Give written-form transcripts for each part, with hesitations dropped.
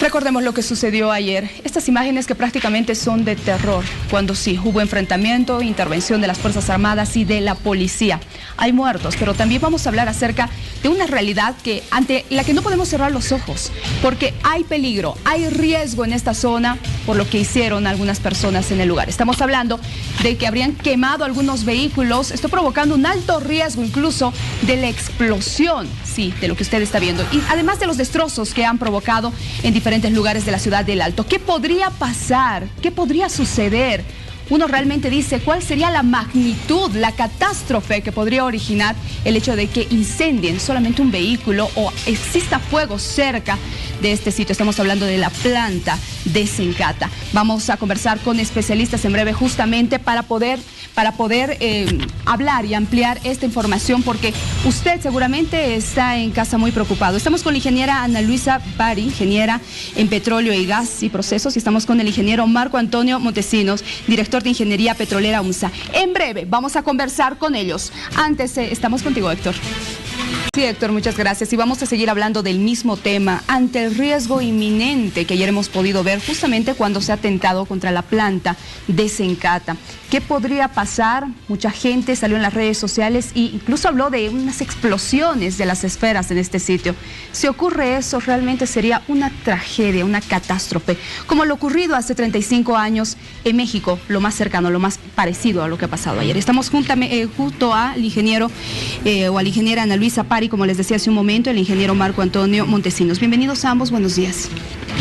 Recordemos lo que sucedió ayer. Estas imágenes que prácticamente son de terror, cuando sí hubo enfrentamiento, intervención de las Fuerzas Armadas y de la policía. Hay muertos, pero también vamos a hablar acerca de una realidad ante la que no podemos cerrar los ojos, porque hay peligro, hay riesgo en esta zona por lo que hicieron algunas personas en el lugar. Estamos hablando de que habrían quemado algunos vehículos, esto provocando un alto riesgo incluso de la explosión, sí, de lo que usted está viendo, y además de los destrozos que han provocado en diferentes lugares de la ciudad del Alto. ¿Qué podría pasar? ¿Qué podría suceder? Uno realmente dice, ¿cuál sería la magnitud, la catástrofe que podría originar el hecho de que incendien solamente un vehículo o exista fuego cerca de este sitio? Estamos hablando de la planta de Sencata. Vamos a conversar con especialistas en breve justamente para poder hablar y ampliar esta información, porque usted seguramente está en casa muy preocupado. Estamos con la ingeniera Ana Luisa Pari, ingeniera en petróleo y gas y procesos, y estamos con el ingeniero Marco Antonio Montesinos, director de Ingeniería Petrolera UNSA. En breve vamos a conversar con ellos. Antes, estamos contigo, Héctor. Sí, Héctor, muchas gracias. Y vamos a seguir hablando del mismo tema, ante el riesgo inminente que ayer hemos podido ver justamente cuando se ha atentado contra la planta de Sencata. ¿Qué podría pasar? Mucha gente salió en las redes sociales e incluso habló de unas explosiones de las esferas en este sitio. Si ocurre eso, realmente sería una tragedia, una catástrofe, como lo ocurrido hace 35 años en México, lo más cercano, lo más parecido a lo que ha pasado ayer. Estamos junto al ingeniero o a la ingeniera Ana Luisa Pari, como les decía hace un momento, el ingeniero Marco Antonio Montesinos. Bienvenidos a ambos, buenos días.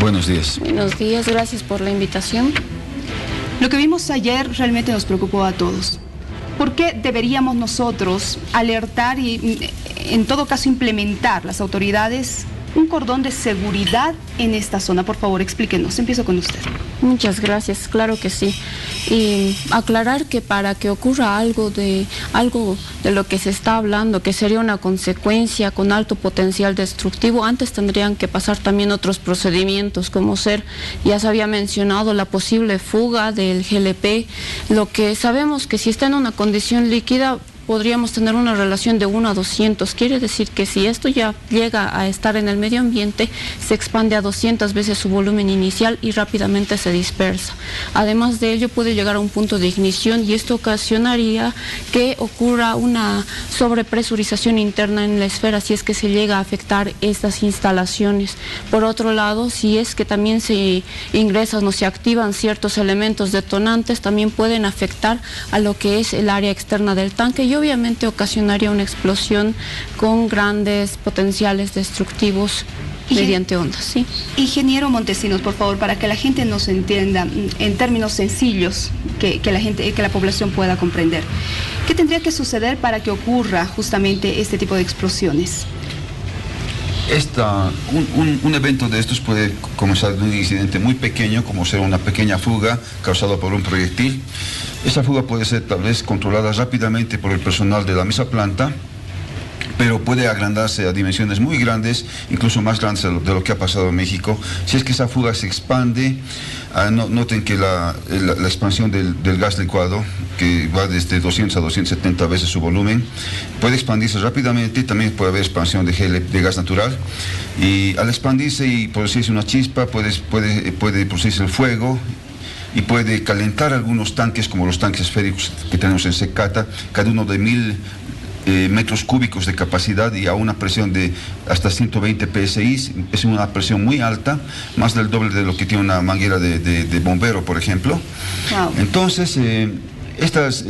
Buenos días. Buenos días, gracias por la invitación. Lo que vimos ayer realmente nos preocupó a todos. ¿Por qué deberíamos nosotros alertar y, en todo caso, implementar las autoridades un cordón de seguridad en esta zona? Por favor, explíquenos. Empiezo con usted. Muchas gracias, claro que sí. Y aclarar que para que ocurra algo de lo que se está hablando, que sería una consecuencia con alto potencial destructivo, antes tendrían que pasar también otros procedimientos, como ya se había mencionado, la posible fuga del GLP, lo que sabemos que si está en una condición líquida, podríamos tener una relación de 1 a 200. Quiere decir que si esto ya llega a estar en el medio ambiente, se expande a 200 veces su volumen inicial y rápidamente se dispersa. Además de ello, puede llegar a un punto de ignición y esto ocasionaría que ocurra una sobrepresurización interna en la esfera si es que se llega a afectar estas instalaciones. Por otro lado, si es que también se ingresan o se activan ciertos elementos detonantes, también pueden afectar a lo que es el área externa del tanque y obviamente ocasionaría una explosión con grandes potenciales destructivos mediante ondas, ¿sí? Ingeniero Montesinos, por favor, para que la gente nos entienda en términos sencillos, que la población pueda comprender. ¿Qué tendría que suceder para que ocurra justamente este tipo de explosiones? Un evento de estos puede comenzar de un incidente muy pequeño, como ser una pequeña fuga causada por un proyectil. Esa fuga puede ser tal vez controlada rápidamente por el personal de la misma planta, pero puede agrandarse a dimensiones muy grandes, incluso más grandes de lo que ha pasado en México. Si es que esa fuga se expande, noten que la expansión del gas licuado, que va desde 200 a 270 veces su volumen, puede expandirse rápidamente. También puede haber expansión de gas natural, y al expandirse y producirse una chispa, puede producirse el fuego, y puede calentar algunos tanques, como los tanques esféricos que tenemos en Sencata, cada uno de 1000 metros cúbicos de capacidad y a una presión de hasta 120 PSI. Es una presión muy alta, más del doble de lo que tiene una manguera de bombero, por ejemplo. Wow. Entonces, estos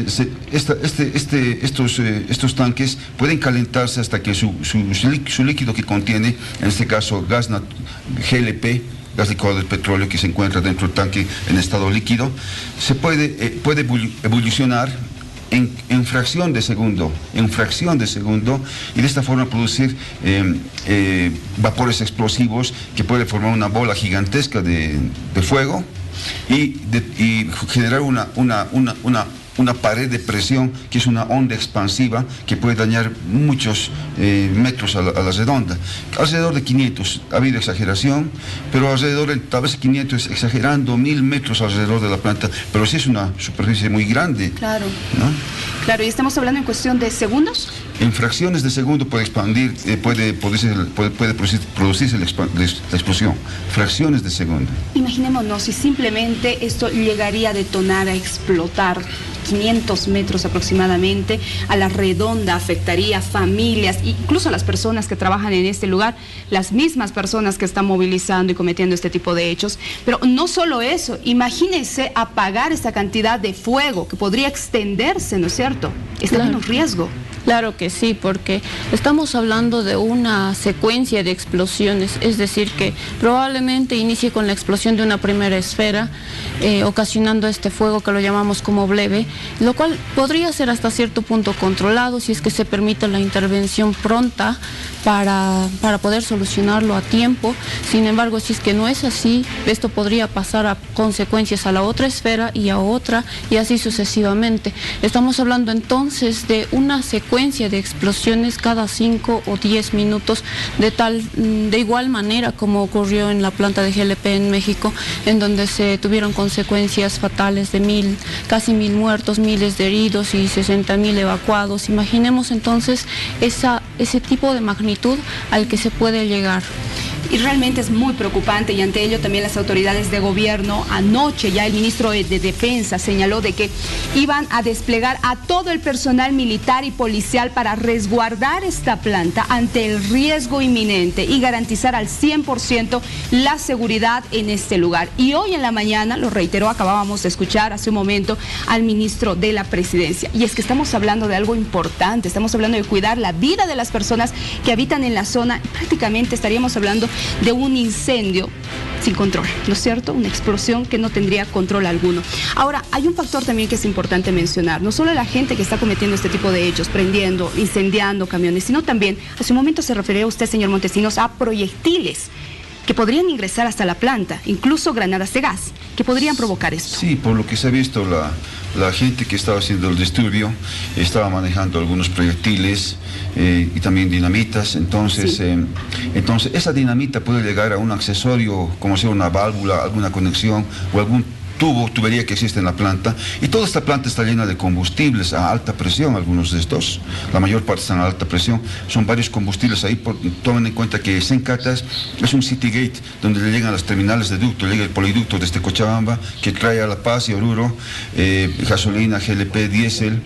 tanques pueden calentarse hasta que su líquido que contiene, en este caso GLP, gas licuado del petróleo, que se encuentra dentro del tanque en estado líquido, se puede evolucionar en fracción de segundo, y de esta forma producir vapores explosivos que puede formar una bola gigantesca de fuego y generar una pared de presión, que es una onda expansiva que puede dañar muchos metros a la redonda. Alrededor de 500, ha habido exageración, pero alrededor de tal vez 500, exagerando, 1000 metros alrededor de la planta, pero sí es una superficie muy grande. Claro. ¿No? Claro, y estamos hablando en cuestión de segundos. En fracciones de segundo puede expandir, puede producirse la explosión. Fracciones de segundo. Imaginémonos si simplemente esto llegaría a detonar, a explotar 500 metros aproximadamente, a la redonda, afectaría familias, incluso a las personas que trabajan en este lugar, las mismas personas que están movilizando y cometiendo este tipo de hechos. Pero no solo eso, imagínense apagar esta cantidad de fuego que podría extenderse, ¿no es cierto? Está en un riesgo. Claro que sí, porque estamos hablando de una secuencia de explosiones, es decir, que probablemente inicie con la explosión de una primera esfera, ocasionando este fuego que lo llamamos como bleve, lo cual podría ser hasta cierto punto controlado si es que se permite la intervención pronta para poder solucionarlo a tiempo. Sin embargo, si es que no es así, esto podría pasar a consecuencias a la otra esfera y a otra, y así sucesivamente. Estamos hablando entonces de una secuencia de explosiones cada 5 o 10 minutos, de igual manera como ocurrió en la planta de GLP en México, en donde se tuvieron consecuencias fatales de casi 1000 muertos, miles de heridos y 60.000 evacuados. Imaginemos entonces ese tipo de magnitud al que se puede llegar. Y realmente es muy preocupante, y ante ello también las autoridades de gobierno, anoche ya el ministro de Defensa señaló de que iban a desplegar a todo el personal militar y policial para resguardar esta planta ante el riesgo inminente y garantizar al 100% la seguridad en este lugar. Y hoy en la mañana, lo reiteró, acabábamos de escuchar hace un momento al ministro de la Presidencia. Y es que estamos hablando de algo importante, estamos hablando de cuidar la vida de las personas que habitan en la zona. Prácticamente estaríamos hablando de un incendio sin control, ¿no es cierto? Una explosión que no tendría control alguno. Ahora, hay un factor también que es importante mencionar, no solo la gente que está cometiendo este tipo de hechos, prendiendo, incendiando camiones, sino también, hace un momento se refería usted, señor Montesinos, a proyectiles que podrían ingresar hasta la planta, incluso granadas de gas, que podrían provocar esto. Sí, por lo que se ha visto, la gente que estaba haciendo el disturbio estaba manejando algunos proyectiles y también dinamitas. Entonces, sí. Entonces esa dinamita puede llegar a un accesorio, como sea una válvula, alguna conexión o algún tubería que existe en la planta, y toda esta planta está llena de combustibles a alta presión. Algunos de estos, la mayor parte están a alta presión, son varios combustibles ahí. Tomen en cuenta que Sencatas es un city gate donde le llegan las terminales de ducto, llega el poliducto desde Cochabamba que trae a La Paz y Oruro gasolina, GLP, diésel,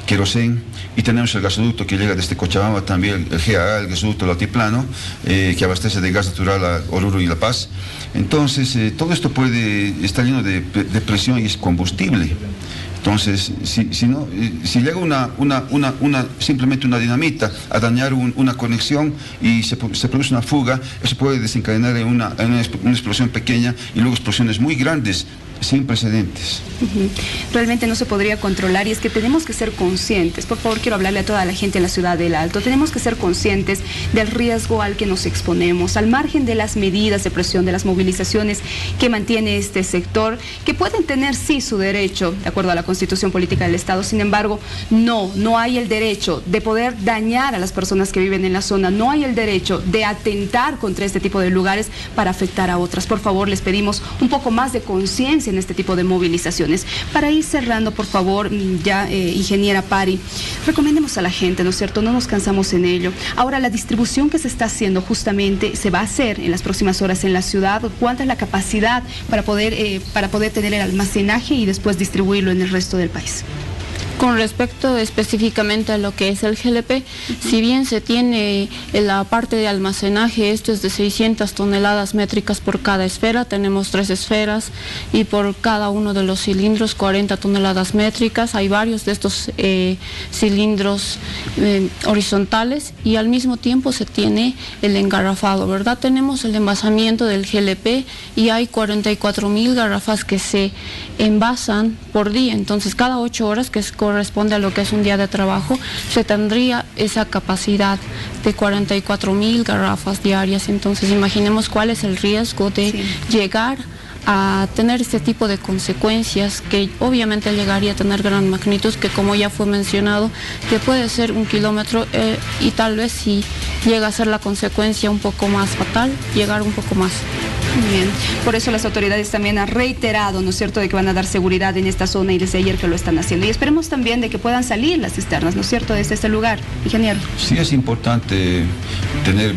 querosén, y tenemos el gasoducto que llega desde Cochabamba también, el GAA, el gasoducto del altiplano, que abastece de gas natural a Oruro y La Paz. Entonces, todo esto está lleno de presión y es combustible. Entonces, si llega simplemente una dinamita a dañar una conexión y se produce una fuga, eso puede desencadenar en una explosión pequeña y luego explosiones muy grandes, sin precedentes. Realmente no se podría controlar, y es que tenemos que ser conscientes. Por favor, quiero hablarle a toda la gente en la ciudad del Alto. Tenemos que ser conscientes del riesgo al que nos exponemos, al margen de las medidas de presión, de las movilizaciones que mantiene este sector, que pueden tener sí su derecho, de acuerdo a la Constitución Política del Estado. Sin embargo, no hay el derecho de poder dañar a las personas que viven en la zona, no hay el derecho de atentar contra este tipo de lugares para afectar a otras. Por favor, les pedimos un poco más de conciencia en este tipo de movilizaciones. Para ir cerrando, por favor, ya ingeniera Pari, recomendemos a la gente, ¿no es cierto? No nos cansamos en ello. Ahora, la distribución que se está haciendo justamente se va a hacer en las próximas horas en la ciudad. ¿Cuánta es la capacidad para poder tener el almacenaje y después distribuirlo en el resto del país? Con respecto específicamente a lo que es el GLP, si bien se tiene la parte de almacenaje, esto es de 600 toneladas métricas por cada esfera, tenemos 3 esferas y por cada uno de los cilindros 40 toneladas métricas. Hay varios de estos cilindros horizontales, y al mismo tiempo se tiene el engarrafado, ¿verdad? Tenemos el envasamiento del GLP y hay 44.000 garrafas que se envasan por día. Entonces, cada 8 horas, que corresponde a lo que es un día de trabajo, se tendría esa capacidad de 44.000 garrafas diarias. Entonces, imaginemos cuál es el riesgo de llegar a tener este tipo de consecuencias, que obviamente llegaría a tener gran magnitud, que como ya fue mencionado, que puede ser 1 kilómetro y tal vez si llega a ser la consecuencia un poco más fatal, llegar un poco más. Bien, por eso las autoridades también han reiterado, ¿no es cierto?, de que van a dar seguridad en esta zona y desde ayer que lo están haciendo. Y esperemos también de que puedan salir las cisternas, ¿no es cierto?, desde este lugar, ingeniero. Sí, es importante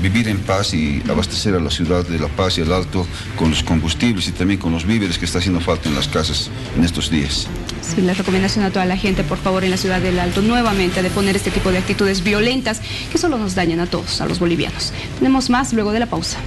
vivir en paz y abastecer a la ciudad de La Paz y el Alto con los combustibles y también con los víveres que está haciendo falta en las casas en estos días. Sí, la recomendación a toda la gente, por favor, en la ciudad del Alto, nuevamente, de poner este tipo de actitudes violentas que solo nos dañan a todos, a los bolivianos. Tenemos más luego de la pausa.